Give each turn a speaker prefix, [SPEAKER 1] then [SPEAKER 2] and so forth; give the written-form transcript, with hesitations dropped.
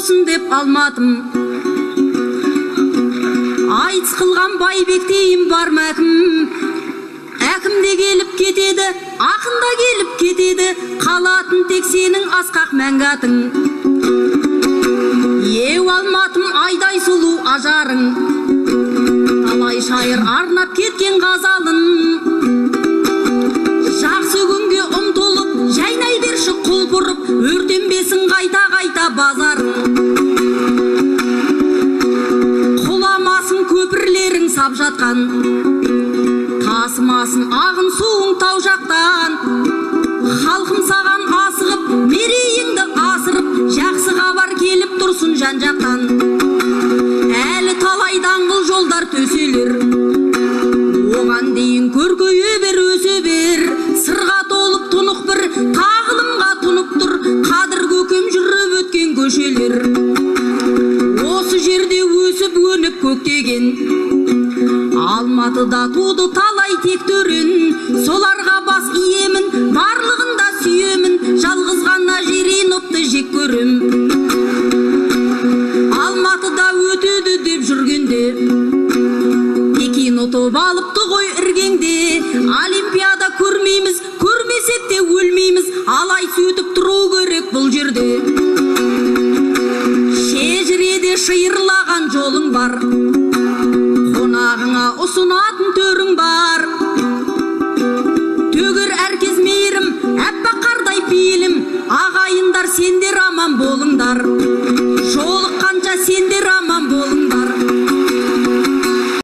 [SPEAKER 1] болсын деп алмадым. Айтыс қылған байбектейім бар мәкім. Әкім де келіп кетеді, ақын да келіп кетеді, қалатын тек сенің асқақ мәңгі атың. Еу Алматым айдай сұлу ажарың, талай шайыр арнап кеткен ғазалын. Жақсы күнге ұмтылып, жайнай берші құлпырып, өртенбесін қайта-қайта базарың. Құламасын көпірлерің сап жатқан, тасымасын ағын суың тау жақтан. Халқым саған асығып, мерейіңді асырып, жақсы хабар келіп тұрсын жан жақтан. Әлі талай даңғыл жолдар төселер, оған дейін көркейе бер, өсе бер. Сырға толып тұнық бір тағылымға тұнып тұр, қадыр көкем жүріп өткен көшелер. Осы жерде өсіп өніп көктеген, Алматыда туды талай тек төрін. Соларға бас иемін, барлығында сүйемін, жалғыз ғана жирен опты жек көрім. Алматыда өтеді деп жүргенде, Пекин ұтып алыпты ғой іргеңде. Олимпиада көрмейміз, көрмесек те өлмейміз, алай сөйтіп тұру керек бұл жерде. Шежіреде шиырлаған жолың бар, қонағыңа ұсынатын төрің бар. Төгір әркез мейірім, әппақ қардай пейілім, ағайындар сендер аман болыңдар. Жолыққанша сендер аман